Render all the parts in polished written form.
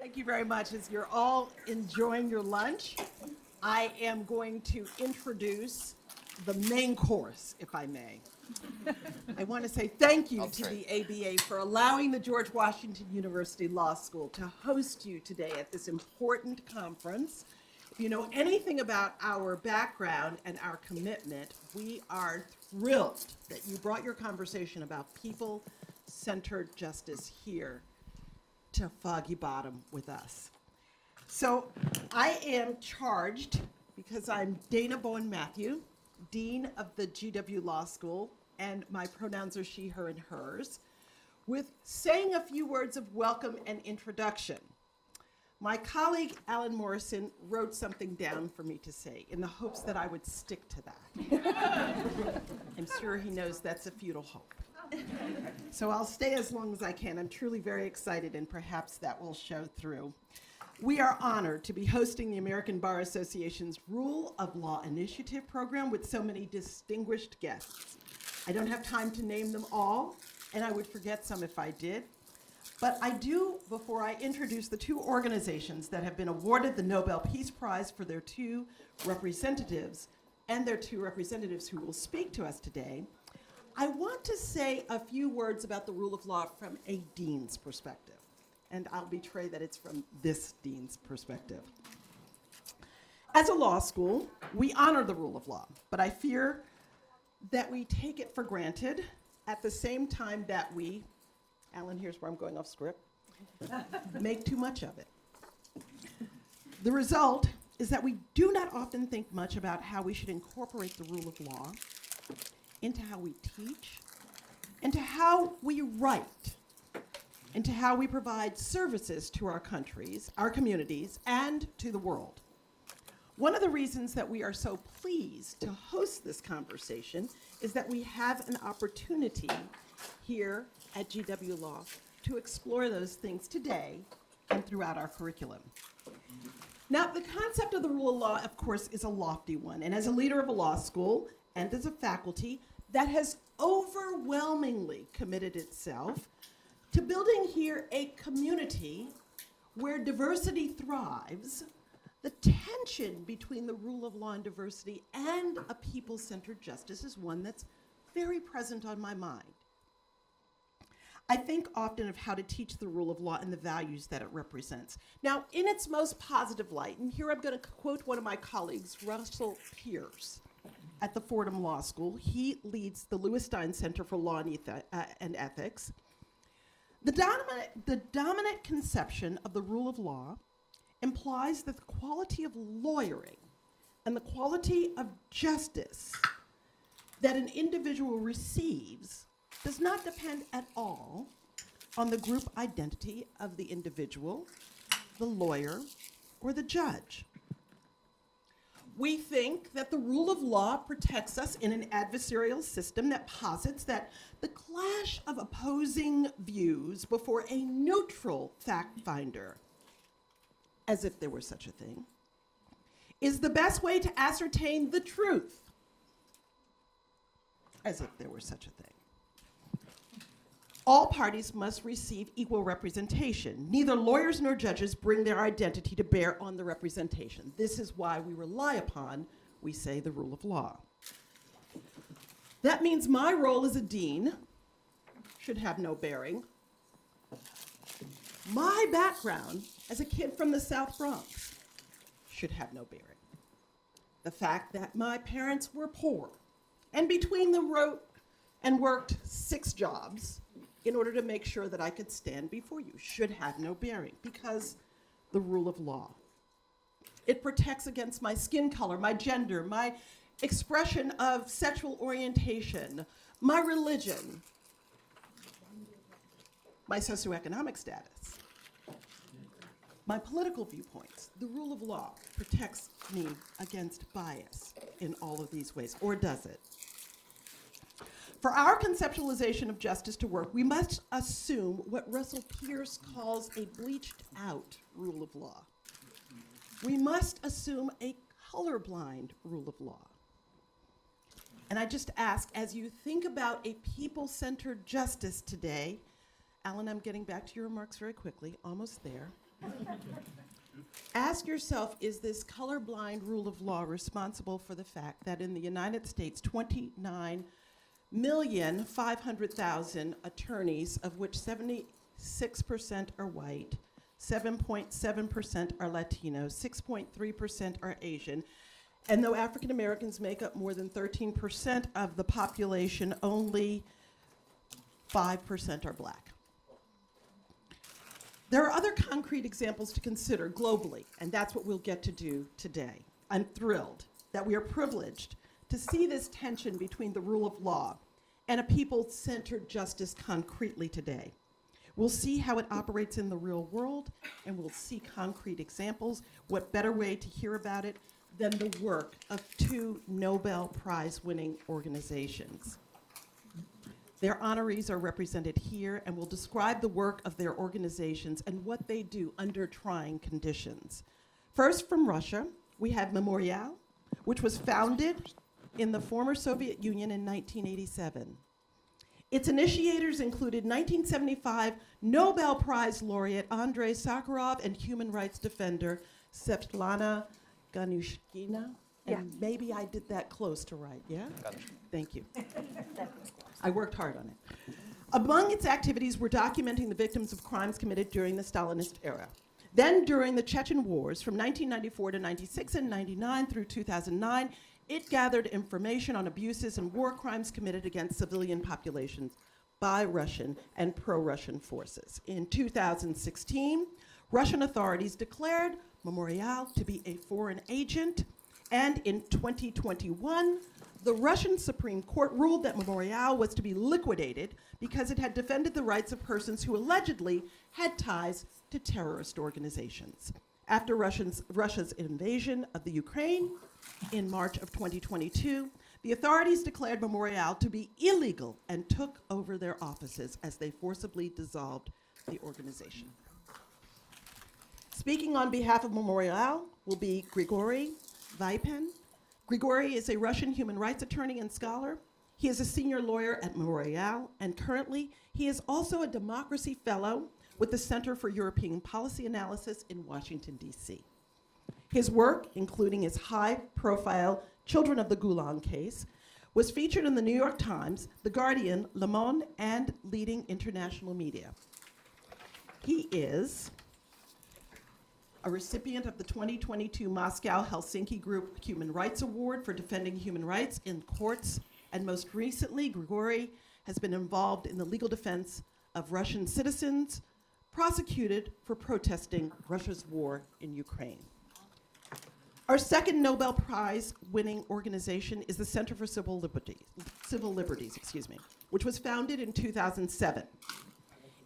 Thank you very much. As you're all enjoying your lunch, I am going to introduce the main course, if I may. I want to say thank you to the ABA for allowing the George Washington University Law School to host you today at this important conference. If you know anything about our background and our commitment, we are thrilled that you brought your conversation about people-centered justice here to Foggy Bottom with us. So I am charged, because I'm Dayna Bowen Matthew, Dean of the GW Law School, and my pronouns are she, her, and hers, with saying a few words of welcome and introduction. My colleague, Alan Morrison, wrote something down for me to say in the hopes that I would stick to that. I'm sure he knows that's a futile hope. So I'll stay as long as I can. I'm truly very excited, and perhaps that will show through. We are honored to be hosting the American Bar Association's Rule of Law Initiative program with so many distinguished guests. I don't have time to name them all, and I would forget some if I did. But I do, before I introduce the two organizations that have been awarded the Nobel Peace Prize for their two representatives, and their two representatives who will speak to us today, I want to say a few words about the rule of law from a dean's perspective. And I'll betray that it's from this dean's perspective. As a law school, we honor the rule of law, but I fear that we take it for granted at the same time that we, Alan, here's where I'm going off script, make too much of it. The result is that we do not often think much about how we should incorporate the rule of law into how we teach, into how we write, into how we provide services to our countries, our communities, and to the world. One of the reasons that we are so pleased to host this conversation is that we have an opportunity here at GW Law to explore those things today and throughout our curriculum. Now, the concept of the rule of law, of course, is a lofty one, and as a leader of a law school and as a faculty that has overwhelmingly committed itself to building here a community where diversity thrives, the tension between the rule of law and diversity and a people-centered justice is one that's very present on my mind. I think often of how to teach the rule of law and the values that it represents. Now, in its most positive light, and here I'm going to quote one of my colleagues, Russell Pierce, at the Fordham Law School. He leads the Lewis Stein Center for Law and Ethics. The dominant conception of the rule of law implies that the quality of lawyering and the quality of justice that an individual receives does not depend at all on the group identity of the individual, the lawyer, or the judge. We think that the rule of law protects us in an adversarial system that posits that the clash of opposing views before a neutral fact finder, as if there were such a thing, is the best way to ascertain the truth, as if there were such a thing. All parties must receive equal representation. Neither lawyers nor judges bring their identity to bear on the representation. This is why we rely upon, we say, the rule of law. That means my role as a dean should have no bearing. My background as a kid from the South Bronx should have no bearing. The fact that my parents were poor and between them wrote and worked 6 jobs in order to make sure that I could stand before you should have no bearing, because the rule of law. It protects against my skin color, my gender, my expression of sexual orientation, my religion, my socioeconomic status, my political viewpoints. The rule of law protects me against bias in all of these ways, or does it? For our conceptualization of justice to work, we must assume what Russell Pierce calls a bleached out rule of law. We must assume a colorblind rule of law. And I just ask, as you think about a people-centered justice today, Alan, I'm getting back to your remarks very quickly, almost there. Ask yourself, is this colorblind rule of law responsible for the fact that in the United States, 29,500,000 attorneys, of which 76% are white, 7.7% are Latino, 6.3% are Asian, and though African Americans make up more than 13% of the population, only 5% are black. There are other concrete examples to consider globally, and that's what we'll get to do today. I'm thrilled that we are privileged to see this tension between the rule of law and a people-centered justice concretely today. We'll see how it operates in the real world, and we'll see concrete examples. What better way to hear about it than the work of two Nobel Prize-winning organizations. Their honorees are represented here and will describe the work of their organizations and what they do under trying conditions. First, from Russia, we have Memorial, which was founded in the former Soviet Union in 1987. Its initiators included 1975 Nobel Prize laureate Andrei Sakharov and human rights defender Svetlana Ganushkina. And maybe I did that close to right, yeah? Thank you. I worked hard on it. Among its activities were documenting the victims of crimes committed during the Stalinist era. Then, during the Chechen Wars, from 1994 to 96 and 99 through 2009, it gathered information on abuses and war crimes committed against civilian populations by Russian and pro-Russian forces. In 2016, Russian authorities declared Memorial to be a foreign agent, and in 2021, the Russian Supreme Court ruled that Memorial was to be liquidated because it had defended the rights of persons who allegedly had ties to terrorist organizations. After Russia's invasion of the Ukraine in March of 2022, the authorities declared Memorial to be illegal and took over their offices as they forcibly dissolved the organization. Speaking on behalf of Memorial will be Grigory Vaypan. Grigory is a Russian human rights attorney and scholar. He is a senior lawyer at Memorial, and currently he is also a democracy fellow with the Center for European Policy Analysis in Washington, D.C. His work, including his high-profile Children of the Gulag case, was featured in the New York Times, The Guardian, Le Monde, and leading international media. He is a recipient of the 2022 Moscow-Helsinki Group Human Rights Award for defending human rights in courts, and most recently, Grigory has been involved in the legal defense of Russian citizens prosecuted for protesting Russia's war in Ukraine. Our second Nobel Prize-winning organization is the Center for Civil Liberties, which was founded in 2007.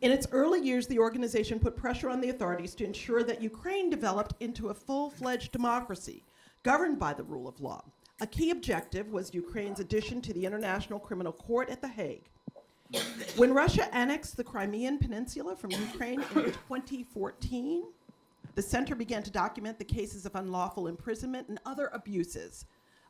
In its early years, the organization put pressure on the authorities to ensure that Ukraine developed into a full-fledged democracy governed by the rule of law. A key objective was Ukraine's addition to the International Criminal Court at The Hague. When Russia annexed the Crimean Peninsula from Ukraine in 2014, the center began to document the cases of unlawful imprisonment and other abuses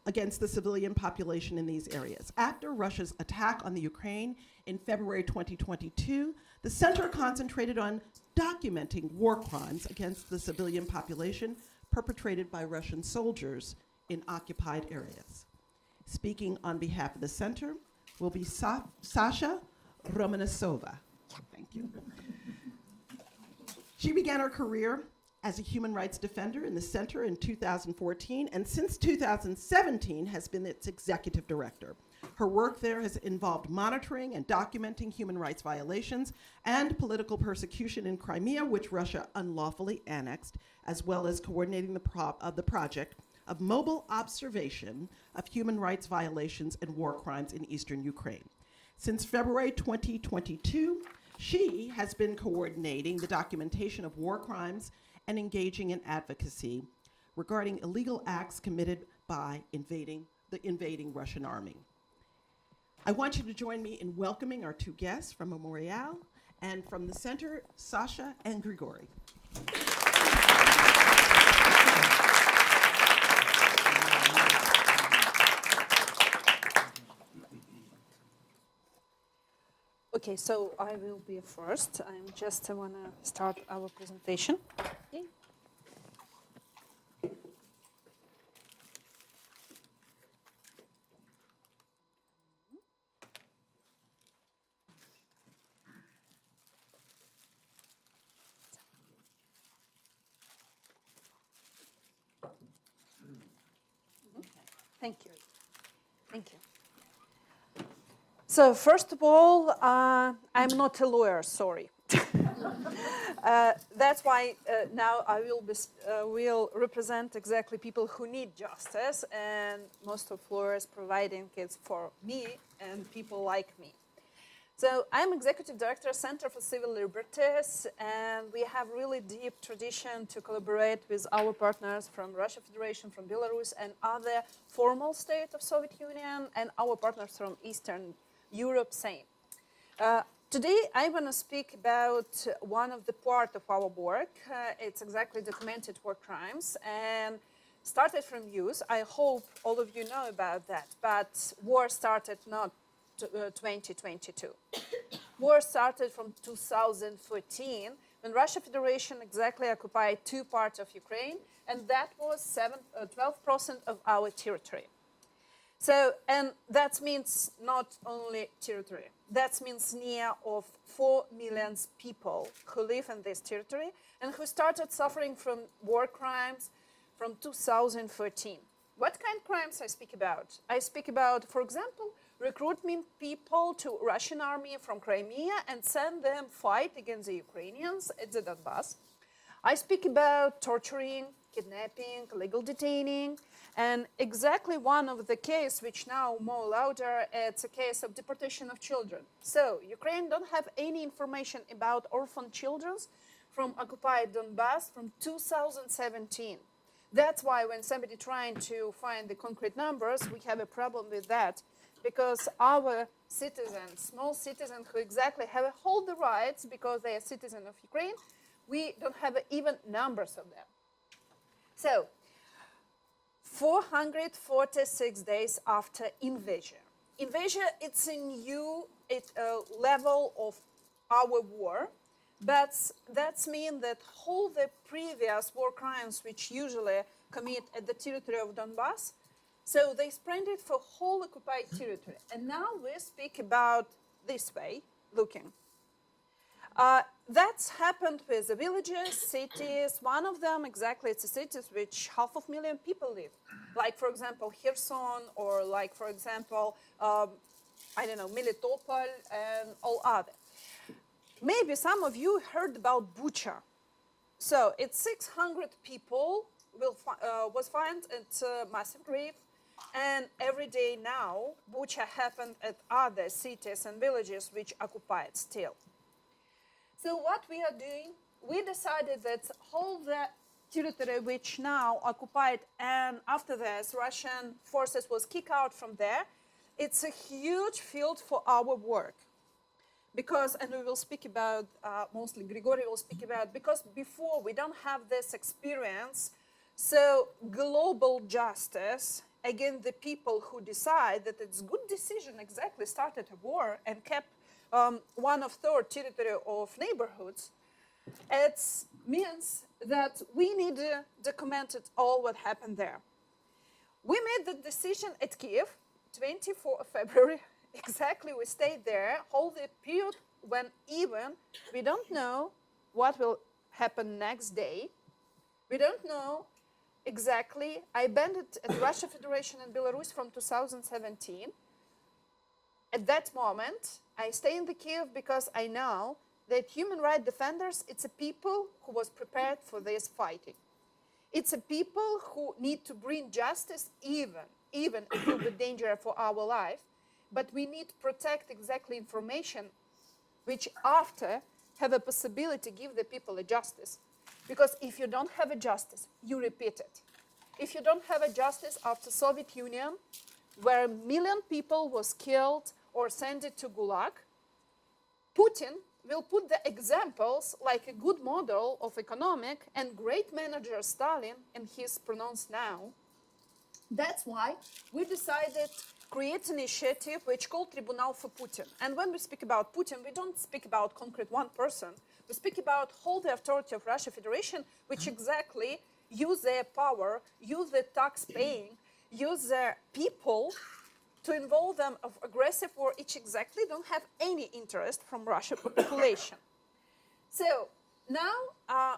against the civilian population in these areas. After Russia's attack on the Ukraine in February 2022, the center concentrated on documenting war crimes against the civilian population perpetrated by Russian soldiers in occupied areas. Speaking on behalf of the center will be Sasha Romantsova. Thank you. She began her career as a human rights defender in the center in 2014, and since 2017 has been its executive director. Her work there has involved monitoring and documenting human rights violations and political persecution in Crimea, which Russia unlawfully annexed, as well as coordinating the project of mobile observation of human rights violations and war crimes in eastern Ukraine. Since February 2022, she has been coordinating the documentation of war crimes and engaging in advocacy regarding illegal acts committed by the invading Russian army. I want you to join me in welcoming our two guests from Memorial and from the center, Sasha and Grigory. Okay, so I will be first. I just want to start our presentation. Thank you. Thank you. So first of all, I'm not a lawyer, sorry. That's why now I will represent exactly people who need justice, and most of lawyers providing it for me and people like me. So I'm Executive Director, Center for Civil Liberties, and we have really deep tradition to collaborate with our partners from Russia Federation, from Belarus, and other formal state of Soviet Union, and our partners from Eastern Europe, same. Today, I want to speak about one of the part of our work. It's exactly documented war crimes, and started from youth. I hope all of you know about that, but war started not 2022. War started from 2014 when Russia Federation exactly occupied 2 parts of Ukraine, and that was 12% of our territory. So, and that means not only territory, that means near of 4 million people who live in this territory and who started suffering from war crimes from 2014. What kind of crimes I speak about? I speak about, for example, recruiting people to Russian army from Crimea and send them fight against the Ukrainians at the Donbass. I speak about torturing, kidnapping, illegal detaining, and exactly one of the case which now more louder, it's a case of deportation of children. So Ukraine don't have any information about orphan children from occupied Donbass from 2017. That's why when somebody trying to find the concrete numbers, we have a problem with that, because our citizens, small citizens who exactly have all the rights because they are citizens of Ukraine, we don't have even numbers of them. So, 446 days after invasion. Invasion, it's a new level of our war, but that means that all the previous war crimes which usually commit at the territory of Donbass, so they spread it for whole occupied territory. And now we speak about this way, looking. That's happened with the villages, cities. One of them, exactly, it's a cities which 500,000 people live. Like, for example, Kherson, or like, for example, I don't know, Melitopol, and all other. Maybe some of you heard about Bucha. So it's 600 people was found at a massive grave. And every day now, Bucha happened at other cities and villages which occupied still. So what we are doing, we decided that all the territory which now occupied, and after this Russian forces was kicked out from there, it's a huge field for our work. Because, and we will speak about, mostly Grigory will speak about, because before we don't have this experience, so global justice against the people who decide that it's good decision exactly started a war and kept 1/3 territory of neighborhoods, it means that we need to document it all what happened there. We made the decision at Kiev, 24th of February, exactly we stayed there, all the period when even we don't know what will happen next day. We don't know exactly. I banned it at Russia Federation and Belarus from 2017. At that moment, I stay in the Kiev because I know that human rights defenders, it's a people who was prepared for this fighting. It's a people who need to bring justice even if it will be dangerous for our life, but we need to protect exactly information which after have a possibility to give the people a justice. Because if you don't have a justice, you repeat it. If you don't have a justice after Soviet Union, where 1 million people was killed or sent it to Gulag, Putin will put the examples like a good model of economic and great manager Stalin, and he's pronounced now. That's why we decided create an initiative which called Tribunal for Putin. And when we speak about Putin, we don't speak about concrete one person. We speak about whole the authority of Russia Federation, which exactly use their power, use the tax paying, use their people to involve them of aggressive war, which exactly don't have any interest from Russian population. So now,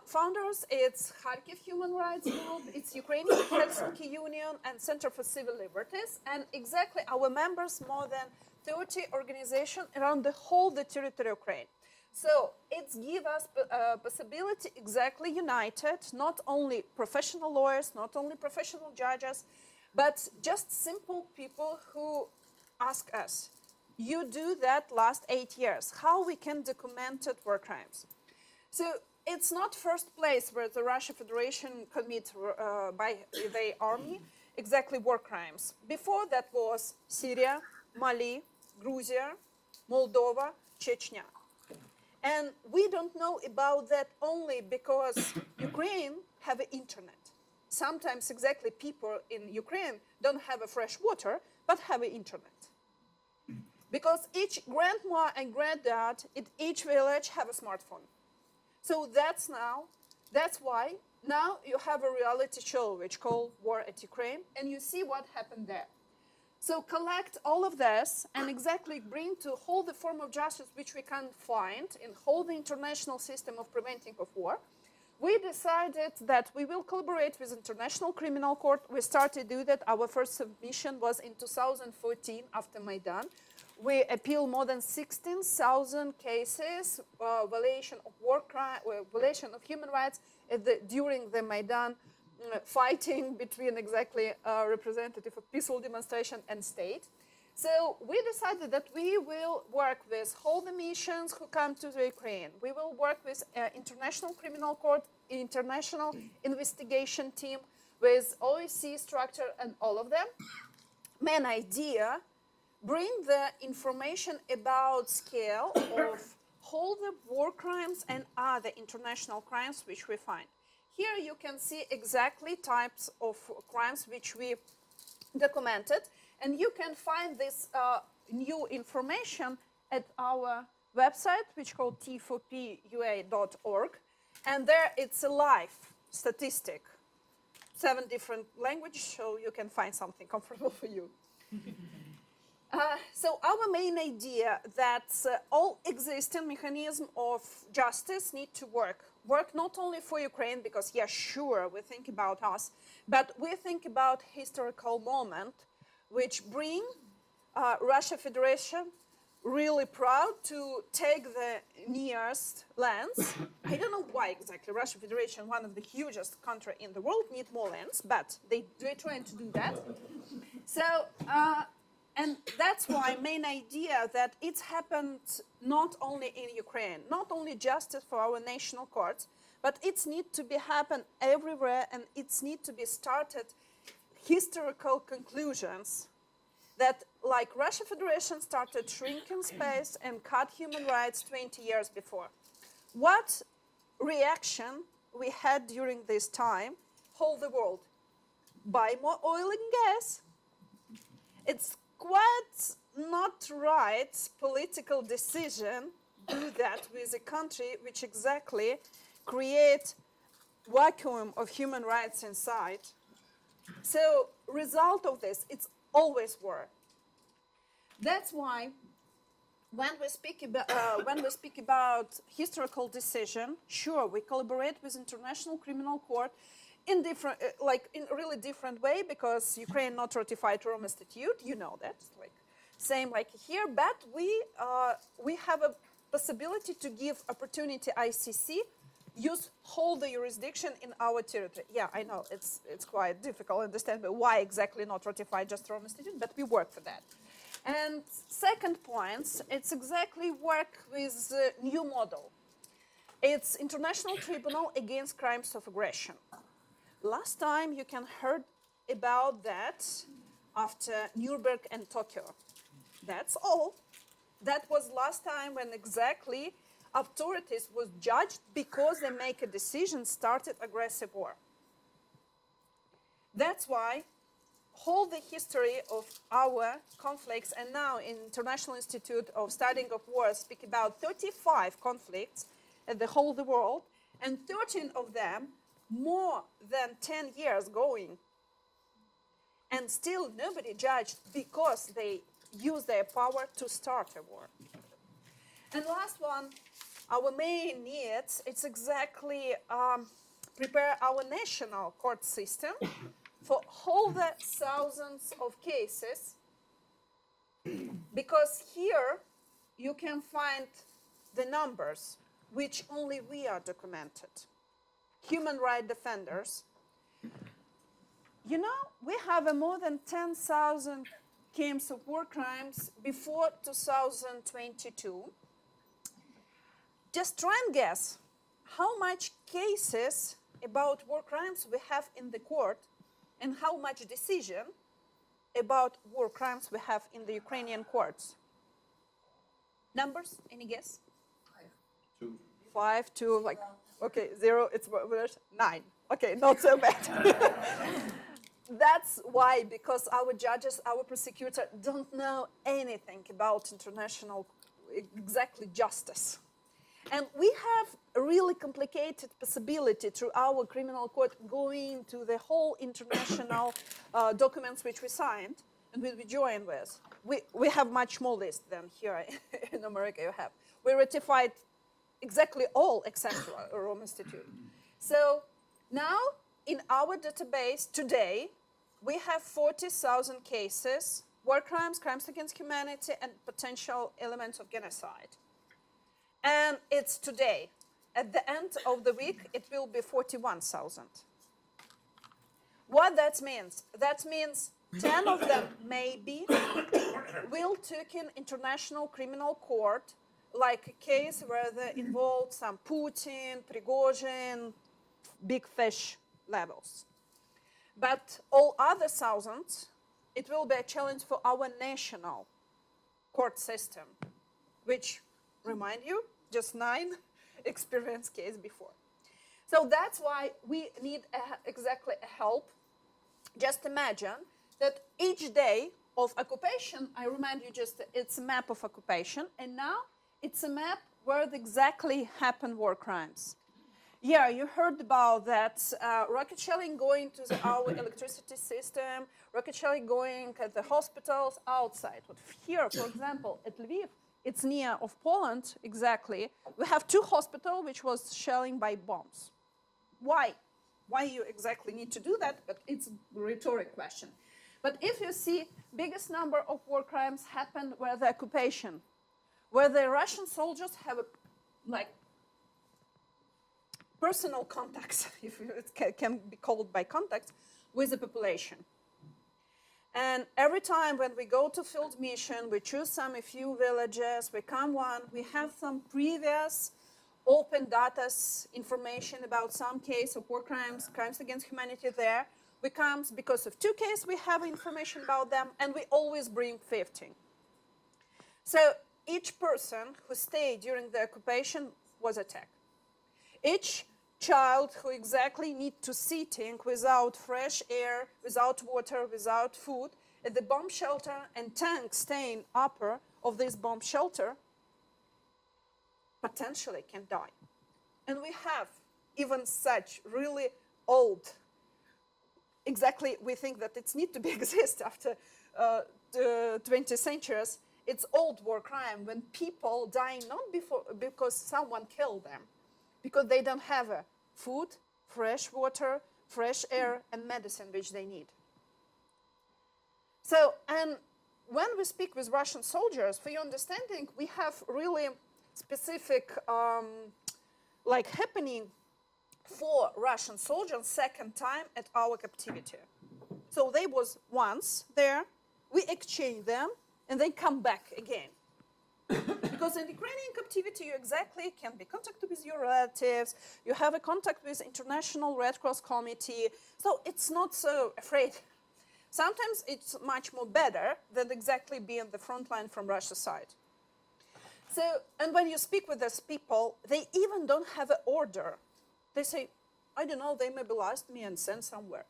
founders, it's Kharkiv Human Rights Group, it's Ukrainian Helsinki Union, and Center for Civil Liberties, and exactly our members, more than 30 organizations around the whole the territory of Ukraine. So it's give us a possibility exactly united, not only professional lawyers, not only professional judges, but just simple people who ask us, you do that last 8 years, how we can document war crimes? So it's not first place where the Russian Federation commit by their army exactly war crimes. Before that was Syria, Mali, Georgia, Moldova, Chechnya. And we don't know about that only because Ukraine have internet. Sometimes exactly people in Ukraine don't have a fresh water, but have internet. Because each grandma and granddad in each village have a smartphone. So that's why now you have a reality show which called War at Ukraine, and you see what happened there. So collect all of this and exactly bring to whole the form of justice which we can find in whole the international system of preventing of war. We decided that we will collaborate with International Criminal Court. We started to do that. Our first submission was in 2014 after Maidan. We appeal more than 16,000 cases, violation of war crime, violation of human rights during the Maidan fighting between exactly representative of peaceful demonstration and state. So we decided that we will work with all the missions who come to the Ukraine. We will work with International Criminal Court, International Investigation Team, with OSCE structure and all of them. Main idea, bring the information about scale of all the war crimes and other international crimes which we find. Here you can see exactly types of crimes which we documented, and you can find this new information at our website, which is called t4pua.org, and there it's a live statistic, 7 different languages, so you can find something comfortable for you. So our main idea that all existing mechanisms of justice need to work not only for Ukraine, because yeah, sure, we think about us, but we think about historical moment which bring Russia Federation really proud to take the nearest lands. I don't know why exactly Russia Federation, one of the hugest country in the world, need more lands, but they're trying to do that. So, and that's why main idea that it's happened not only in Ukraine, not only justice for our national courts, but it's need to be happen everywhere, and it's need to be started historical conclusions that like Russia Federation started shrinking space and cut human rights 20 years before. What reaction we had during this time, whole the world? Buy more oil and gas. It's quite not right political decision do that with a country which exactly create vacuum of human rights inside. So result of this, it's always war. That's why when we speak about historical decision, sure, we collaborate with International Criminal Court in different, in really different way, because Ukraine not ratified Rome Statute, you know that, like same like here, but we have a possibility to give opportunity ICC use whole the jurisdiction in our territory. Yeah, I know it's quite difficult to understand, but why exactly not ratify just Rome Statute, but we work for that. And second point, it's exactly work with the new model. It's International Tribunal Against Crimes of Aggression. Last time you can heard about that after Nuremberg and Tokyo. That's all. That was last time when exactly authorities was judged because they make a decision, started aggressive war. That's why whole the history of our conflicts, and now in International Institute of Studying of War speak about 35 conflicts at the whole of the world, and 13 of them more than 10 years going. And still nobody judged because they use their power to start a war. And last one, our main needs, it's exactly prepare our national court system for all the thousands of cases, because here you can find the numbers which only we are documented. Human rights defenders. You know, we have more than 10,000 cases of war crimes before 2022. Just try and guess how much cases about war crimes we have in the court and how much decision about war crimes we have in the Ukrainian courts. Numbers, any guess? 2. 5, 2, like, okay, 0, it's 9. Okay, not so bad. That's why, because our judges, our prosecutor don't know anything about international, exactly justice. And we have a really complicated possibility through our criminal court going to the whole international documents which we signed and which we joined with. We have much more list than here in America you have. We ratified exactly all except Rome Institute. So now in our database today, we have 40,000 cases, war crimes, crimes against humanity, and potential elements of genocide. And it's today. At the end of the week, it will be 41,000. What that means? That means 10 of them maybe will take in international criminal court, like a case where they involved some Putin, Prigozhin, big fish levels. But all other thousands, it will be a challenge for our national court system, which, remind you, just 9 experience case before. So that's why we need exactly a help. Just imagine that each day of occupation, I remind you just, it's a map of occupation, and now it's a map where exactly happen war crimes. Yeah, you heard about that rocket shelling going to our electricity system, rocket shelling going at the hospitals outside. But here, for example, at Lviv, it's near of Poland, exactly. We have 2 hospitals which was shelling by bombs. Why? Why you exactly need to do that? But it's a rhetoric question. But if you see, biggest number of war crimes happen where the occupation, where the Russian soldiers have personal contacts, if it can be called by contacts, with the population. And every time when we go to field mission, we choose a few villages, we come one, we have some previous open data information about some case of war crimes, crimes against humanity there. We come, because of 2 cases, we have information about them, and we always bring 15. So each person who stayed during the occupation was attacked. Each child who exactly need to sitting without fresh air, without water, without food, at the bomb shelter, and tank staying upper of this bomb shelter, potentially can die. And we have even such really old, exactly we think that it needs to be exist after the 20th centuries. It's old war crime when people die not because someone killed them, because they don't have food, fresh water, fresh air, and medicine which they need. So, and when we speak with Russian soldiers, for your understanding, we have really specific happening for Russian soldiers second time at our captivity. So they was once there, we exchange them, and they come back again. Because in Ukrainian captivity, you exactly can be contacted with your relatives, you have a contact with International Red Cross Committee, so it's not so afraid. Sometimes it's much more better than exactly being the front line from Russia's side. So, and when you speak with these people, they even don't have an order. They say, I don't know, they mobilized me and sent somewhere.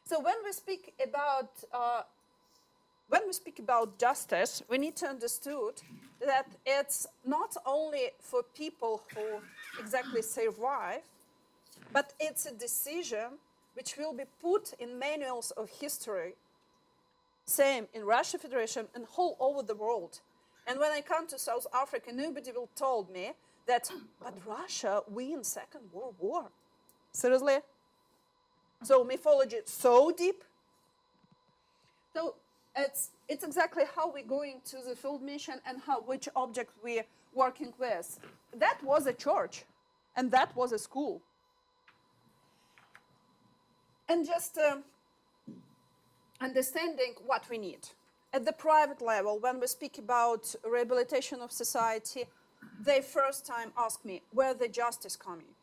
So when we speak about we speak about justice, we need to understand that it's not only for people who exactly survive, but it's a decision which will be put in manuals of history, same in Russia Federation and all over the world. And when I come to South Africa, nobody will told me that, but Russia win Second World War. Seriously? So mythology is so deep. So it's exactly how we're going to the field mission and which object we're working with. That was a church, and that was a school. And just understanding what we need. At the private level, when we speak about rehabilitation of society, they first time ask me, where the justice coming?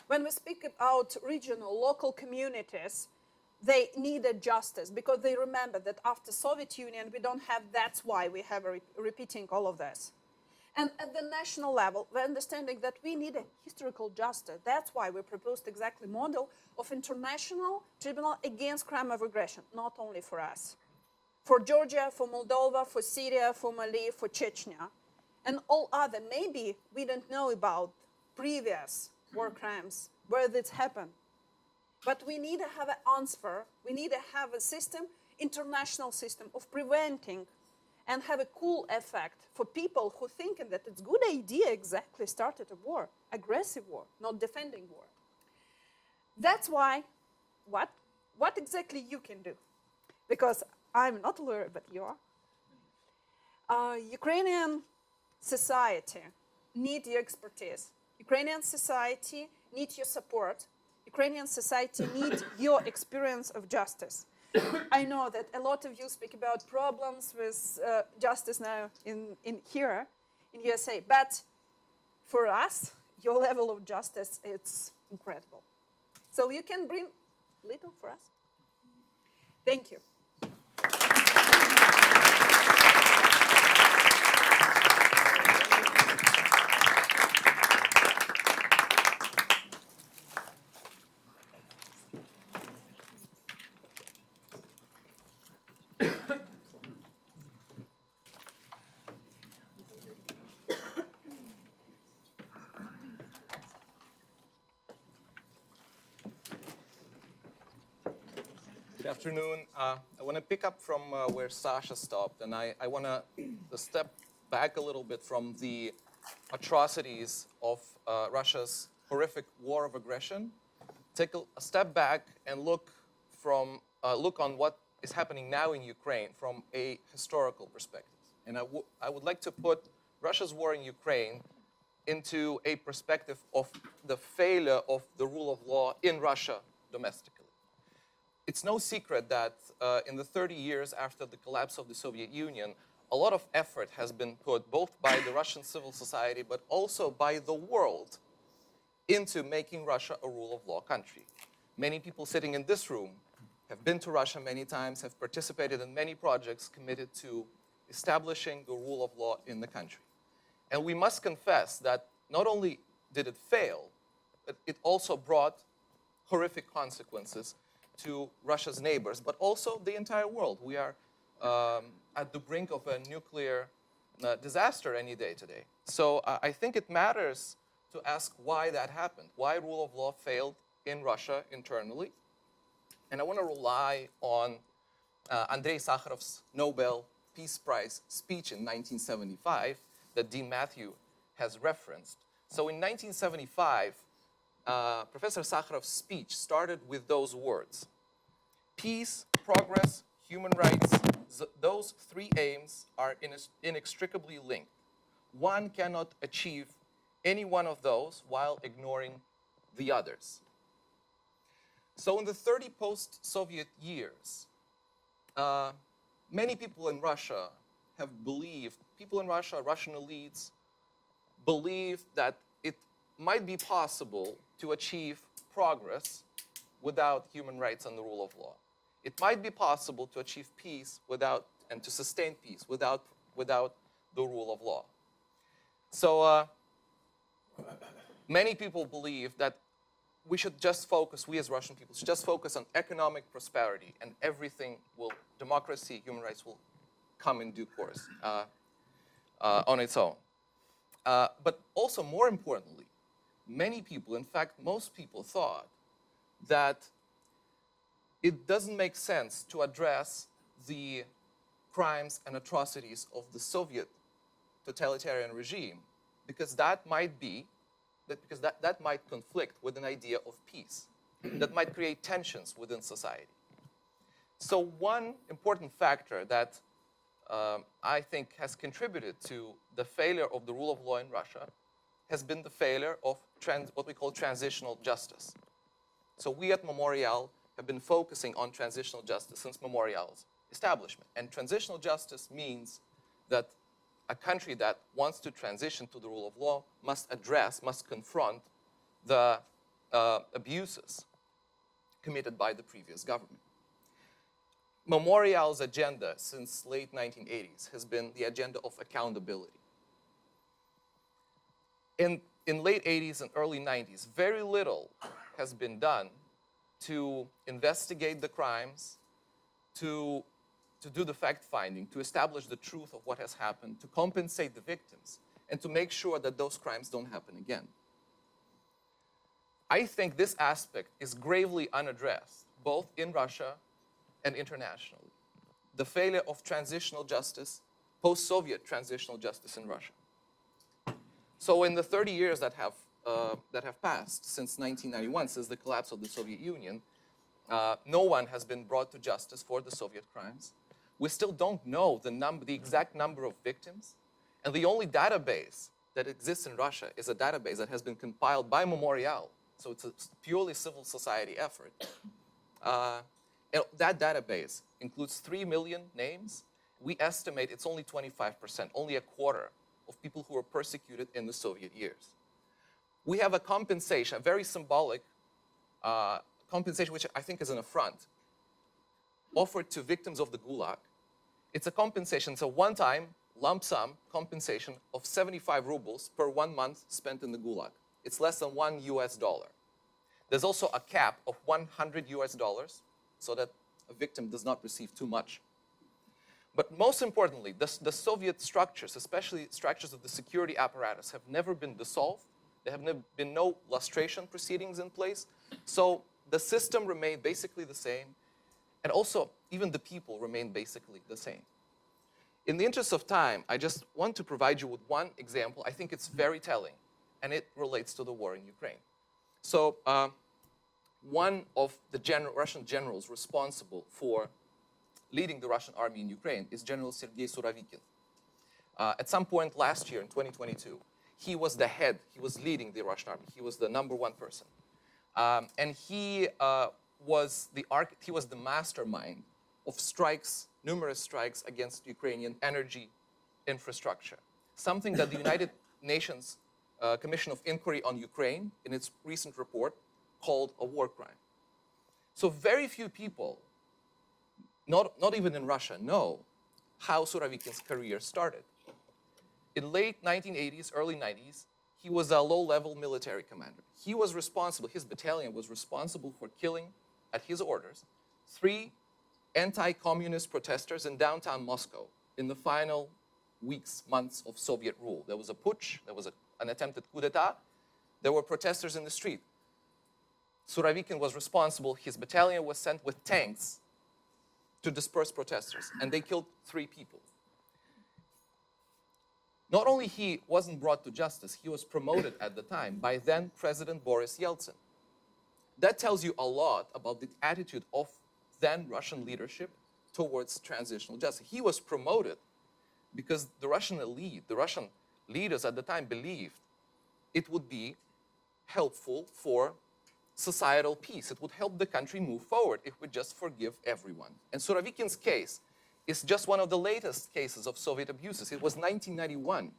When we speak about regional, local communities, they needed justice because they remember that after Soviet Union, we don't have, that's why we have repeating all of this. And at the national level, we're understanding that we need a historical justice. That's why we proposed exactly model of international tribunal against crime of aggression, not only for us. For Georgia, for Moldova, for Syria, for Mali, for Chechnya, and all other. Maybe we don't know about previous war crimes, where this happened. But we need to have an answer. We need to have a system, international system of preventing and have a cool effect for people who think that it's a good idea exactly started a war, aggressive war, not defending war. That's why, what exactly you can do? Because I'm not a lawyer, but you are. Ukrainian society need your expertise. Ukrainian society need your support. Ukrainian society need your experience of justice. I know that a lot of you speak about problems with justice now in here in USA, but for us, your level of justice, it's incredible. So you can bring little for us. Thank you. Good afternoon. I want to pick up from where Sasha stopped, and I want to step back a little bit from the atrocities of Russia's horrific war of aggression, take a step back and look on what is happening now in Ukraine from a historical perspective. And I would like to put Russia's war in Ukraine into a perspective of the failure of the rule of law in Russia domestically. It's no secret that in the 30 years after the collapse of the Soviet Union, a lot of effort has been put both by the Russian civil society but also by the world into making Russia a rule of law country. Many people sitting in this room have been to Russia many times, have participated in many projects committed to establishing the rule of law in the country. And we must confess that not only did it fail, but it also brought horrific consequences to Russia's neighbors, but also the entire world. We are at the brink of a nuclear disaster any day today. So I think it matters to ask why that happened, why rule of law failed in Russia internally. And I want to rely on Andrei Sakharov's Nobel Peace Prize speech in 1975 that Dean Matthew has referenced. So in 1975, Professor Sakharov's speech started with those words: peace, progress, human rights, those three aims are inextricably linked. One cannot achieve any one of those while ignoring the others. So in the 30 post-Soviet years, many people in Russia have believed, people in Russia, Russian elites, believed that it might be possible to achieve progress without human rights and the rule of law. It might be possible to achieve peace and to sustain peace without the rule of law. So many people believe that we should just focus, we as Russian people, should just focus on economic prosperity and everything will, democracy, human rights will come in due course on its own. But also, more importantly, many people, in fact, most people thought that it doesn't make sense to address the crimes and atrocities of the Soviet totalitarian regime because that might conflict with an idea of peace, that might create tensions within society. So one important factor that I think has contributed to the failure of the rule of law in Russia has been the failure of what we call transitional justice. So we at Memorial have been focusing on transitional justice since Memorial's establishment. And transitional justice means that a country that wants to transition to the rule of law must confront the abuses committed by the previous government. Memorial's agenda since late 1980s has been the agenda of accountability. In late 80s and early 90s, very little has been done to investigate the crimes, to do the fact-finding, to establish the truth of what has happened, to compensate the victims, and to make sure that those crimes don't happen again. I think this aspect is gravely unaddressed, both in Russia and internationally. The failure of transitional justice, post-Soviet transitional justice in Russia. So in the 30 years that have passed since 1991, since the collapse of the Soviet Union, no one has been brought to justice for the Soviet crimes. We still don't know the exact number of victims, and the only database that exists in Russia is a database that has been compiled by Memorial, so it's a purely civil society effort. That database includes 3 million names. We estimate it's only 25%, only a quarter of people who were persecuted in the Soviet years. We have a compensation, a very symbolic compensation, which I think is an affront, offered to victims of the Gulag. It's a compensation, it's a one-time lump sum compensation of 75 rubles per 1 month spent in the Gulag. It's less than $1 US. There's also a cap of $100 US so that a victim does not receive too much. But most importantly, the Soviet structures, especially structures of the security apparatus, have never been dissolved. There have been no lustration proceedings in place. So the system remained basically the same. And also, even the people remained basically the same. In the interest of time, I just want to provide you with one example. I think it's very telling, and it relates to the war in Ukraine. So one of the Russian generals responsible for leading the Russian army in Ukraine is General Sergei Surovikin. At some point last year, in 2022, he was the head, he was leading the Russian army. He was the #1 person. And he was the mastermind of strikes, numerous strikes against Ukrainian energy infrastructure. Something that the United Nations Commission of Inquiry on Ukraine, in its recent report, called a war crime. So very few people, not even in Russia, know how Surovikin's career started. In late 1980s, early 90s, he was a low-level military commander. He was responsible, his battalion was responsible for killing, at his orders, 3 anti-communist protesters in downtown Moscow in the final weeks, months of Soviet rule. There was a putsch, there was an attempted coup d'etat, there were protesters in the street. Surovikin was responsible, his battalion was sent with tanks to disperse protesters, and they killed 3 people. Not only he wasn't brought to justice, he was promoted at the time by then President Boris Yeltsin. That tells you a lot about the attitude of then Russian leadership towards transitional justice. He was promoted because the Russian elite, the Russian leaders at the time believed it would be helpful for societal peace. It would help the country move forward if we just forgive everyone. And Surovikin's case is just one of the latest cases of Soviet abuses. It was 1991.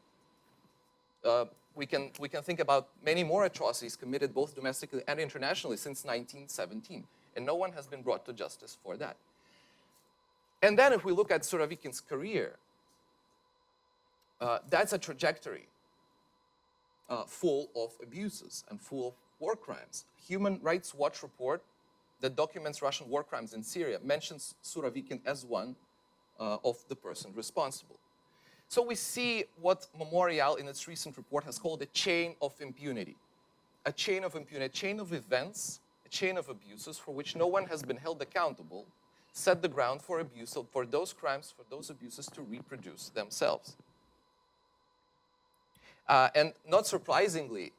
We can think about many more atrocities committed both domestically and internationally since 1917. And no one has been brought to justice for that. And then if we look at Surovikin's career, that's a trajectory full of abuses and full of war crimes. Human Rights Watch report that documents Russian war crimes in Syria mentions Surovikin as one of the person responsible. So we see what Memorial in its recent report has called a chain of impunity. A chain of impunity, a chain of events, a chain of abuses for which no one has been held accountable, set the ground for abuse, for those crimes, for those abuses to reproduce themselves. And not surprisingly,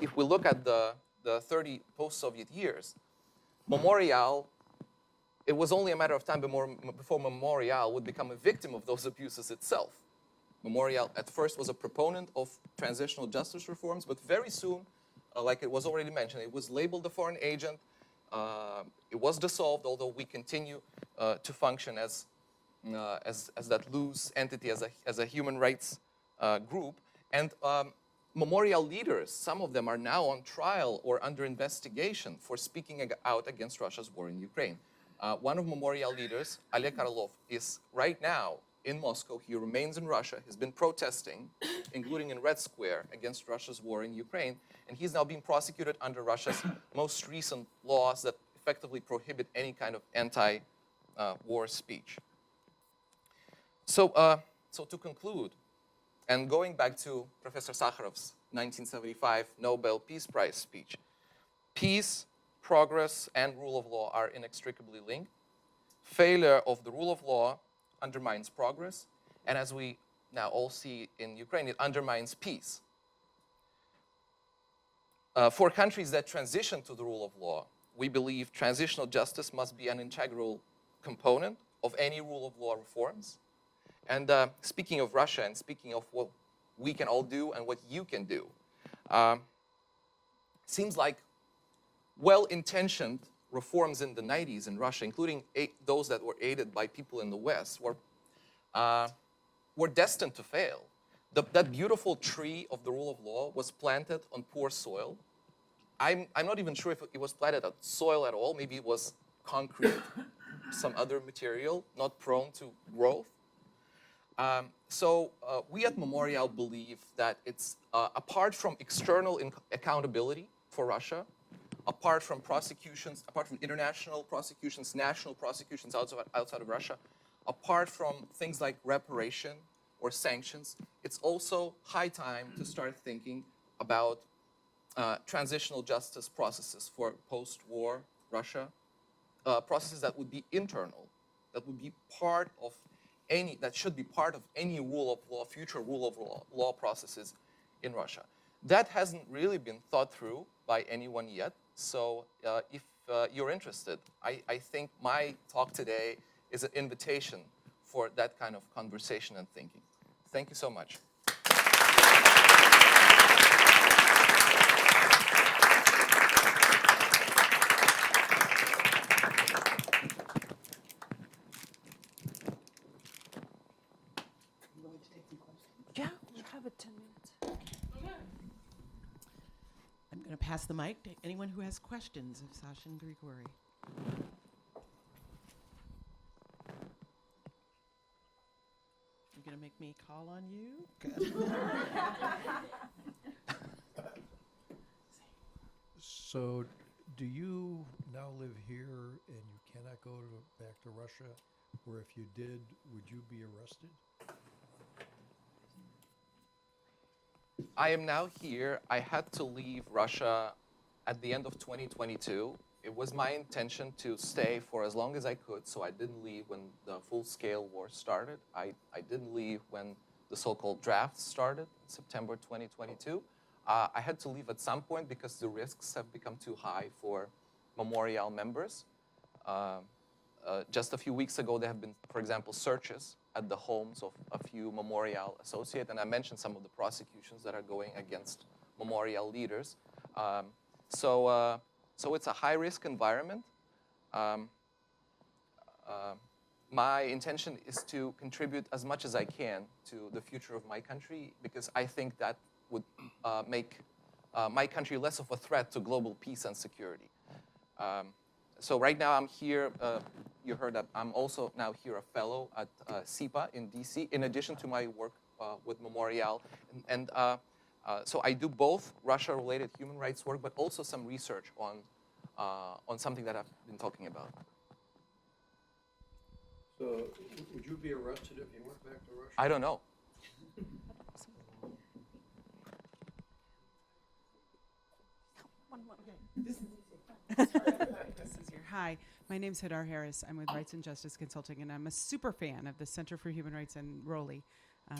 if we look at the 30 post-Soviet years, Memorial, it was only a matter of time before Memorial would become a victim of those abuses itself. Memorial at first was a proponent of transitional justice reforms, but very soon, like it was already mentioned, it was labeled a foreign agent. It was dissolved, although we continue to function as that loose entity, as a human rights group. And Memorial leaders, some of them are now on trial or under investigation for speaking out against Russia's war in Ukraine. One of Memorial leaders, Oleg Karlov, is right now in Moscow. He remains in Russia. He's been protesting, including in Red Square, against Russia's war in Ukraine. And he's now being prosecuted under Russia's most recent laws that effectively prohibit any kind of anti-war speech. So to conclude, and going back to Professor Sakharov's 1975 Nobel Peace Prize speech, peace, progress, and rule of law are inextricably linked. Failure of the rule of law undermines progress, and as we now all see in Ukraine, it undermines peace. For countries that transition to the rule of law, we believe transitional justice must be an integral component of any rule of law reforms. And speaking of Russia and speaking of what we can all do and what you can do, seems like well-intentioned reforms in the 90s in Russia, including those that were aided by people in the West, were destined to fail. That beautiful tree of the rule of law was planted on poor soil. I'm not even sure if it was planted on soil at all. Maybe it was concrete, some other material, not prone to growth. So we at Memorial believe that it's apart from external accountability for Russia, apart from prosecutions, apart from international prosecutions, national prosecutions outside of Russia, apart from things like reparation or sanctions, it's also high time to start thinking about transitional justice processes for post-war Russia, processes that would be internal, that would be part of that should be part of any rule of law, future rule of law processes in Russia. That hasn't really been thought through by anyone yet. So if you're interested, I think my talk today is an invitation for that kind of conversation and thinking. Thank you so much. Yeah, we have 10 minutes. I'm going to pass the mic to anyone who has questions of Sasha and Grigory. You're going to make me call on you? Good. So, do you now live here and you cannot go back to Russia? Or if you did, would you be arrested? I am now here. I had to leave Russia at the end of 2022. It was my intention to stay for as long as I could, so I didn't leave when the full-scale war started. I didn't leave when the so-called draft started in September 2022. I had to leave at some point because the risks have become too high for Memorial members. Just a few weeks ago, there have been, for example, searches at the homes of a few Memorial associates, and I mentioned some of the prosecutions that are going against Memorial leaders. So it's a high-risk environment. My intention is to contribute as much as I can to the future of my country because I think that would make my country less of a threat to global peace and security. So right now I'm here, you heard that I'm also now here a fellow at SIPA in DC, in addition to my work with Memorial. And so I do both Russia-related human rights work, but also some research on something that I've been talking about. So would you be arrested if you went back to Russia? I don't know. Hi, my name's Hadar Harris. I'm with Rights and Justice Consulting, and I'm a super fan of the Center for Human Rights and Rowley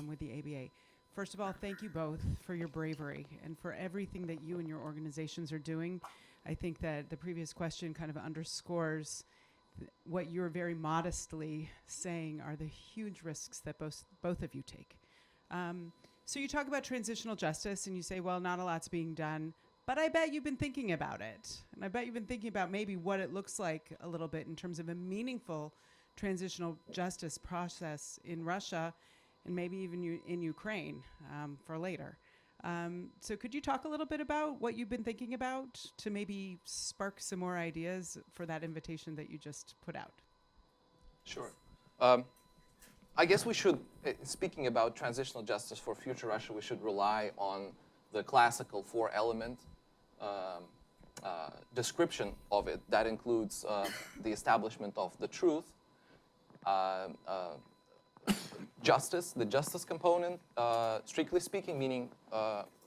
with the ABA. First of all, thank you both for your bravery and for everything that you and your organizations are doing. I think that the previous question kind of underscores what you're very modestly saying are the huge risks that both of you take. So you talk about transitional justice, and you say, well, not a lot's being done. But I bet you've been thinking about it. And I bet you've been thinking about maybe what it looks like a little bit in terms of a meaningful transitional justice process in Russia and maybe even in Ukraine for later. So could you talk a little bit about what you've been thinking about to maybe spark some more ideas for that invitation that you just put out? Sure. I guess we should, speaking about transitional justice for future Russia, we should rely on the classical four-element description of it. That includes the establishment of the truth, justice, the justice component, strictly speaking, meaning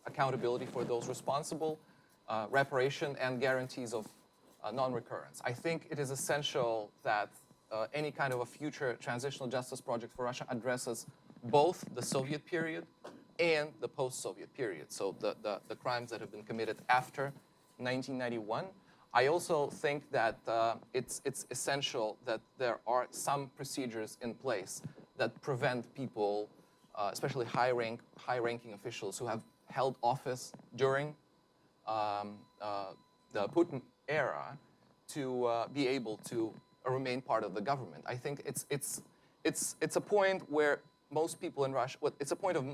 accountability for those responsible, reparation, and guarantees of non-recurrence. I think it is essential that any kind of a future transitional justice project for Russia addresses both the Soviet period and the post-Soviet period, so the crimes that have been committed after 1991. I also think that it's essential that there are some procedures in place that prevent people, especially high-ranking officials who have held office during the Putin era, to be able to remain part of the government. I think it's a point where most people in Russia, it's a point of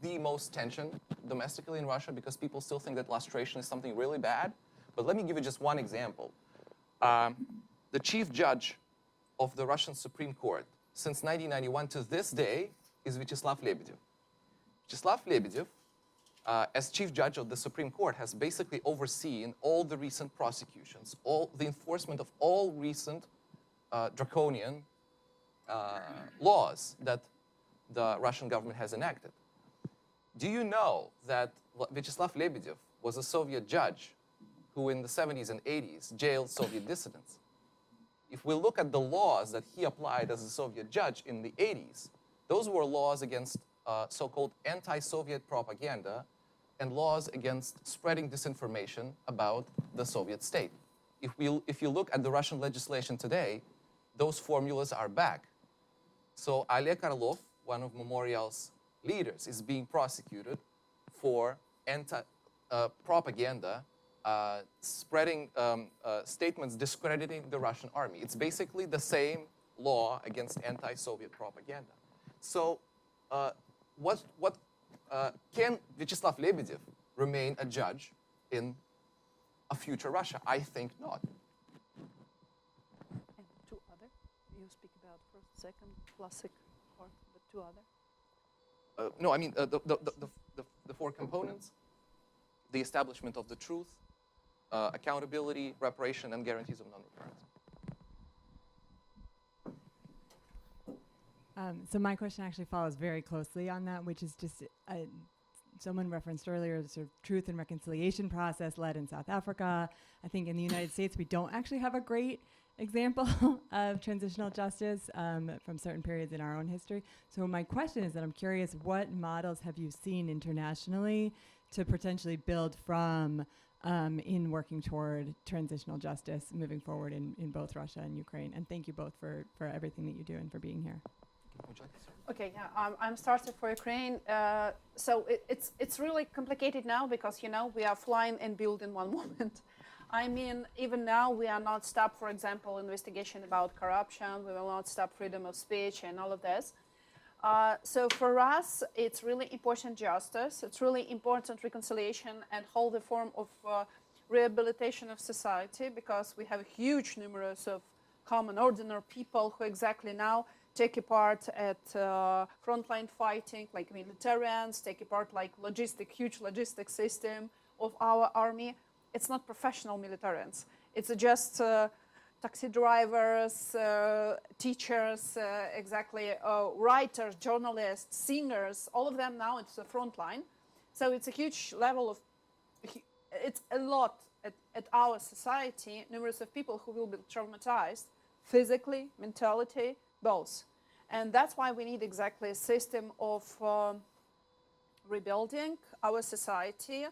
the most tension domestically in Russia, because people still think that lustration is something really bad. But let me give you just one example. The chief judge of the Russian Supreme Court since 1991 to this day is Vyacheslav Lebedev. Vyacheslav Lebedev, as chief judge of the Supreme Court, has basically overseen all the recent prosecutions, all the enforcement of all recent draconian laws that the Russian government has enacted. Do you know that Vyacheslav Lebedev was a Soviet judge who in the 70s and 80s jailed Soviet dissidents? If we look at the laws that he applied as a Soviet judge in the 80s, those were laws against so-called anti-Soviet propaganda and laws against spreading disinformation about the Soviet state. If you look at the Russian legislation today, those formulas are back. So Oleg Orlov, one of Memorial's leaders, is being prosecuted for propaganda, spreading statements discrediting the Russian army. It's basically the same law against anti-Soviet propaganda. So can Vyacheslav Lebedev remain a judge in a future Russia? I think not. And two other? You speak about first, second, classic part, but two other? No, I mean the four components: the establishment of the truth, accountability, reparation, and guarantees of non-recurrence. So my question actually follows very closely on that, which is just someone referenced earlier the sort of truth and reconciliation process led in South Africa. I think in the United States we don't actually have a great example of transitional justice from certain periods in our own history. So my question is that I'm curious, what models have you seen internationally to potentially build from in working toward transitional justice moving forward in both Russia and Ukraine? And thank you both for everything that you do and for being here. Okay, yeah, I'm starting for Ukraine. So it's really complicated now because, you know, we are flying and building one moment. I mean, even now we are not stopped, for example, investigation about corruption. We will not stop freedom of speech and all of this. So for us, it's really important justice. It's really important reconciliation and whole the form of rehabilitation of society, because we have huge numerous of common ordinary people who exactly now take a part at frontline fighting, like militarians, take a part like huge logistic system of our army. It's not professional militarians. It's just taxi drivers, teachers, writers, journalists, singers, all of them now it's the front line. So it's a huge level of, it's a lot at our society, numerous of people who will be traumatized physically, mentality, both. And that's why we need exactly a system of rebuilding our society,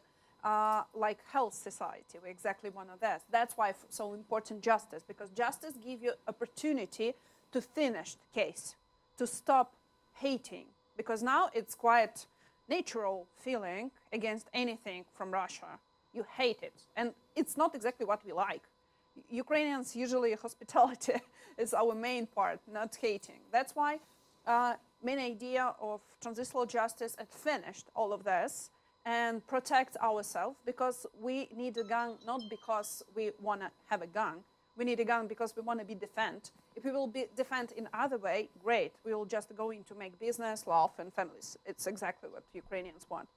like health society. We exactly one of that. That's why so important justice, because justice gives you opportunity to finish the case, to stop hating, because now it's quite natural feeling against anything from Russia. You hate it, and it's not exactly what we like. Ukrainians usually hospitality is our main part, not hating. That's why main idea of transitional justice had finished all of this and protect ourselves, because we need a gun not because we want to have a gun. We need a gun because we want to be defended. If we will be defended in other way, great. We will just go into make business, love, and families. It's exactly what Ukrainians want.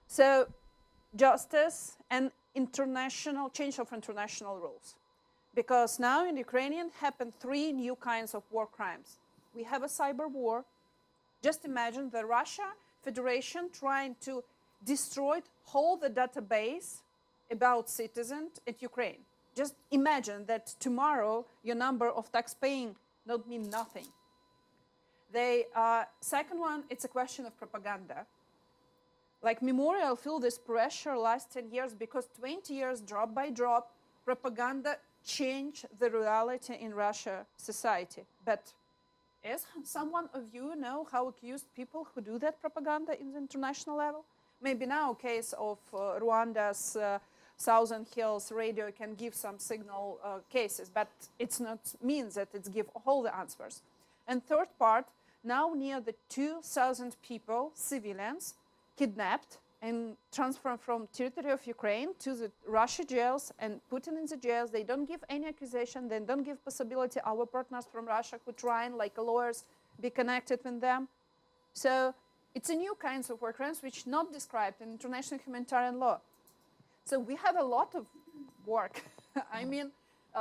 So justice and international change of international rules. Because now in Ukrainian happen 3 new kinds of war crimes. We have a cyber war. Just imagine the Russia Federation trying to destroy whole the database about citizens in Ukraine. Just imagine that tomorrow your number of tax paying not mean nothing. Second one, it's a question of propaganda. Like Memorial feel this pressure last 10 years because 20 years, drop by drop, propaganda changed the reality in Russia society. But is someone of you know how accused people who do that propaganda in the international level? Maybe now case of Rwanda's Southern Hills radio can give some signal cases, but it's not means that it's give all the answers. And third part, now near the 2,000 people, civilians, kidnapped and transferred from territory of Ukraine to the Russia jails and put in the jails. They don't give any accusation. They don't give possibility our partners from Russia who try and like lawyers be connected with them. So it's a new kinds of war crimes which not described in international humanitarian law. So we have a lot of work. I mean,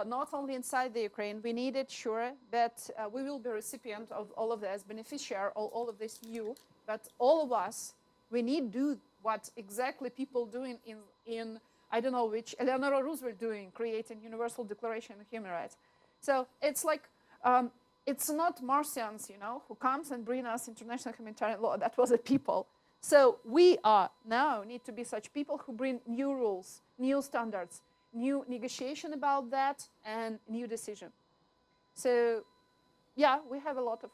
not only inside the Ukraine, we need it, sure, that we will be recipient of all of this, beneficiary of all of this new, but all of us, we need to do what exactly people doing in I don't know which, Eleanor Roosevelt doing, creating Universal Declaration of Human Rights. So it's like, it's not Martians, you know, who comes and bring us international humanitarian law. That was a people. So we are now need to be such people who bring new rules, new standards, new negotiation about that, and new decision. So, yeah, we have a lot of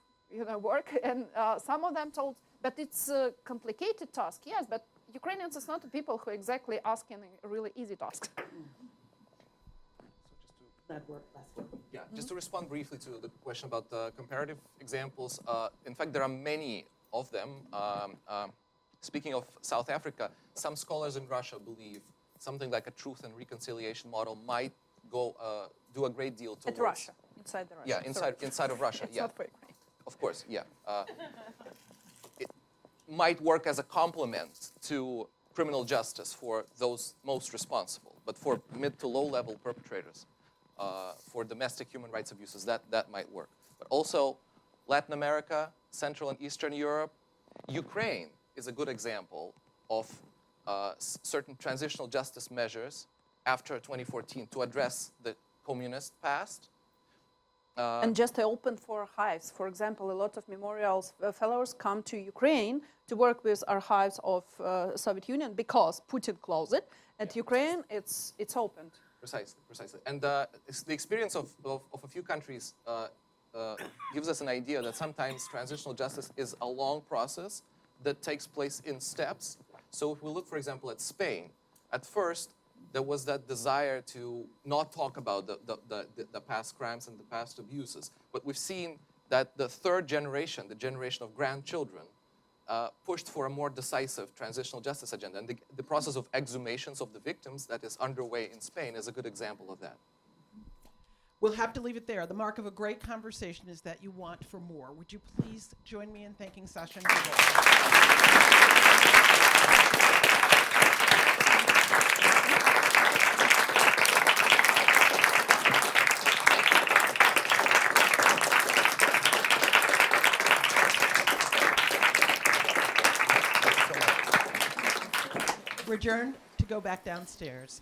work, and some of them told, but it's a complicated task. Yes, but Ukrainians is not the people who exactly asking a really easy task. Yeah, just to respond briefly to the question about the comparative examples. In fact, there are many of them. Speaking of South Africa, some scholars in Russia believe something like a truth and reconciliation model might go do a great deal towards Russia, inside the Russia. Yeah, inside of Russia. It's yeah, not for Ukraine. Of course. Yeah, it might work as a complement to criminal justice for those most responsible, but for mid to low-level perpetrators, for domestic human rights abuses, that might work. But also, Latin America, Central and Eastern Europe, Ukraine is a good example of certain transitional justice measures after 2014 to address the communist past. And just to open for archives. For example, a lot of memorials fellows come to Ukraine to work with archives of Soviet Union because Putin closed it. At Ukraine, it's opened. Precisely. And the experience of a few countries gives us an idea that sometimes transitional justice is a long process that takes place in steps. So if we look, for example, at Spain, at first, there was that desire to not talk about the past crimes and the past abuses. But we've seen that the third generation, the generation of grandchildren, pushed for a more decisive transitional justice agenda. And the process of exhumations of the victims that is underway in Spain is a good example of that. We'll have to leave it there. The mark of a great conversation is that you want for more. Would you please join me in thanking Sasha and Grigory? We're adjourned to go back downstairs.